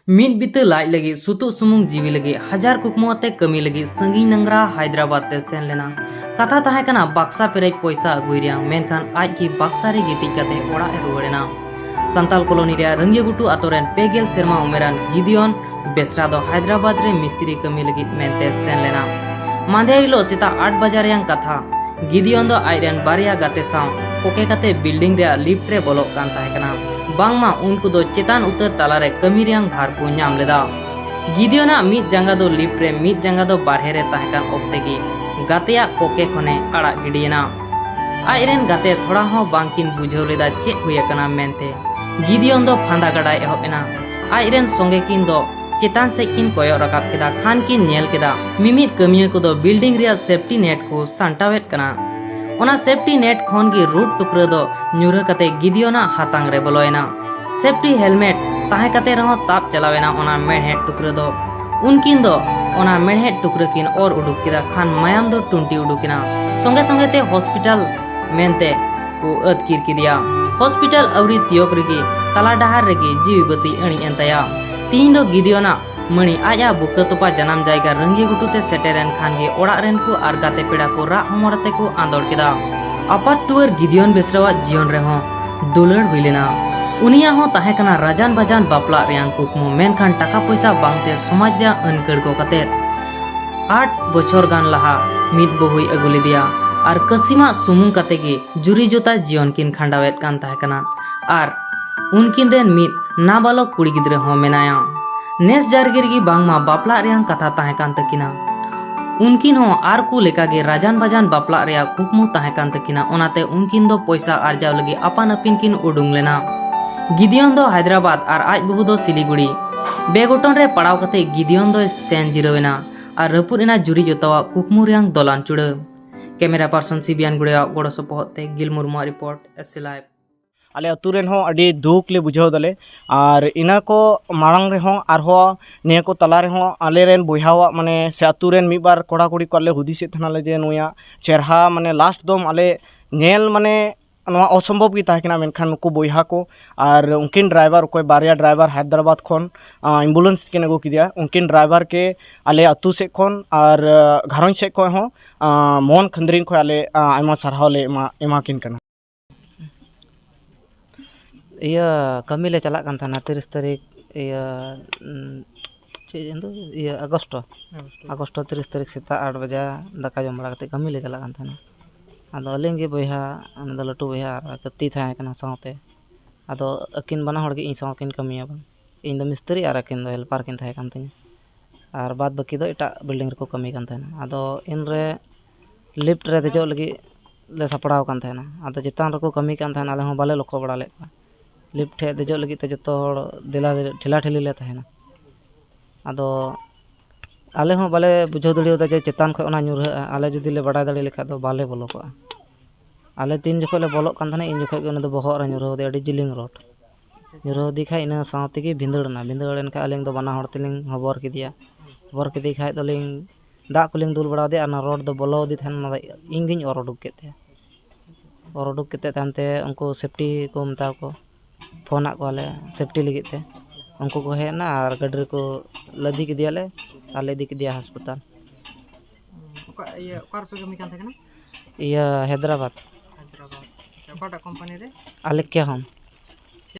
meet बीते लाज लगे सुतु सुमुंग जीवी लगे हजार कुकमुआते कमी लगे संगी नंगरा हैदराबाद ते सेन लेना कथा ताहे कना बक्सा पेरे पैसा अगुइरिया मेनखान आज की बक्सा रे गिटी कते ओड़ा ए रुवाड़ेना संताल कॉलोनी रे रंगियागुटू आतोरेन पेगेल सेरमा उमेरान गिदियन बेसरा दो हैदराबाद रे मिस्त्री कमी लगी मेनते सेन लेना मांदे हिलो सेता 8 बजे रेयां कथा गिदियन दो आइरेन बारिया गाते साव कोके कते बिल्डिंग रे लिफ्ट रे बोलो कान ताहे कना बांगमा उनको दो चेतान उतर तालारे कमी रेयां भार को नाम लेदा गिदियना मीत जंगा दो लिफ्ट रे मीत जंगा दो बारहे रे ताहेकान ओक्ते की गातेया कोके खने आड़ा गिडियना आइरेन गाते थोड़ा हो बांकिन बुझाव लेदा चेक हुयकना मेनते गिदियन दो फांदा गडाय एहोबेना आइरेन संगे किन दो चेतान से किन कोयो रकाब केदा खान किन नेल केदा मिमित कमिया को दो बिल्डिंग रे सेफ्टी नेट को सांटावेट कना ओना सेफ्टी नेट खन की रूट टुकरा दो न्यूरा कते गिदियना हातांग रे बोलोयना सेफ्टी हेलमेट ताहे कते रहो ताप चलावेना ओना मेढ़ेट टुकरा दो उनकिन दो ओना मेढ़ेट टुकरा किन और उडुक किदा खान मायाम दो टुंटी उडुकिना संगे संगे ते हॉस्पिटल मेनते को अदकिर किदिया हॉस्पिटल अवरी तियोक रेगी तला डहार रेगी जीवी बती अणी एंतया तीन दो गिदियना मणि आया बुकतोपा जनाम जायगा रंगियागुटू ते सेटेरेन खानगे ओड़ा रेन को आर गाते पेड़ा को रा हमरते को आंदोड़ केदा आपात टूर गिदियन बेसरावा जीवन रे हो दुलड़ हुइलेना उनिया हो ताहे कना राजान बाजान बापला रेयां कुकमु मेनखान टाका पैसा बांगते समाज रे अनकड़ को कते 8 बछर गान लहा मित बहुई अगुली दिया आर कसीमा सुमुंग कते गे जुरी जोता जीवन किन खंडावेत कान ताहे कना आर उनकिन रेन मित नाबालक कुड़ी गिद्रे हो मेनाया नेस जारगिरगी बांगमा बापला रेयां कथा ताहे कान तकिना उनकिन हो आर को लेकागे राजान बाजान बापला रेया कुकमु ताहे कान तकिना ओनाते उनकिन दो पैसा आरजाव लगी अपान अपिन किन उडुंग लेना गिदियन दो हैदराबाद आर आज बहु दो सिलीगुड़ी बेगोटन रे पड़ाव कते गिदियन दो सेन जिरोवेना आर रपुरेना जुरी जोतावा कुकमु रेयां दोलान चुड़ कैमरा पर्सन सिबियान गुड़िया गोड़ो सपोहते गिल मुर्मू रिपोर्ट एस लाइव आले अतु रेन हो अडी दुख ले बुझाव दले और इना को मांग रे हो आर हो ने को तला रे हो आले रेन बुहावा माने से अतु रेन मी बार कोड़ा कुड़ी को आले हुदिस थना ले जे नोया चेरहा माने लास्ट दम आले नेल माने नवा असंभव की ताकना मेनखान नुकु बुहा को और उनकिन ड्राइवर कोई बारिया ड्राइवर हैदराबाद खन एम्बुलेंस के नगो किदिया उनकिन ड्राइवर के आले अतु से खन और घरन से को हो मोहन खंद्रिन को आले आयमा सरहाव ले एमा किन कना iya kami le chalak kan thana 30 tarik iya iya Agosto 30 tarik seta 8 baja daka jom bala kate kami le chalak kan thana ado aling ge boyha anda latu boyha kati thae kana saute ado akin bana hor ge in saw kin kami ban in do mistri ar akin do helper kin thae kan tin ar baad baki do eta building re ko kami kan thana ado in re lift re dejo lagi le sapड़ाव kan thana ado chetan re ko kami kan thana ale ho bale loko bada le lift हे देजो लगी तो जो दिला ठेला ठेली ले तहना आदो आले हो बाले बुझाव दड़ियोदा जे चेतान खो ओना ᱧᱩᱨᱦᱟᱹᱜᱼᱟ आले जुदी ले बड़ा दड़ि लेखा दो बाले बोलो को आले तीन जखो ले बोलो कान थाने इन जखो के दो बहर रे ᱧᱩᱨᱦᱟᱹ दे अडी जिलिंग रोड ᱧᱩᱨᱦᱟᱹ दी खाय इना सावते की भिंदड़ना भिंदड़न का आलेंग दो बना हड़ तिलिंग हबर किदी खाय दोलिंग दाग कुलिंग दुल बड़ा दे आना रोड दो बोलो दी थान ना इंगिन और उडुक केते तानते उनको सेफ्टी को मता को फोन को आले सेफ्टी लगी ते उनको को है ना और गड्री को लदी के दिया ले आले दी के दिया अस्पताल ये कार पे कमी कान था ये हैदराबाद कोटा कंपनी रे आले क्या हम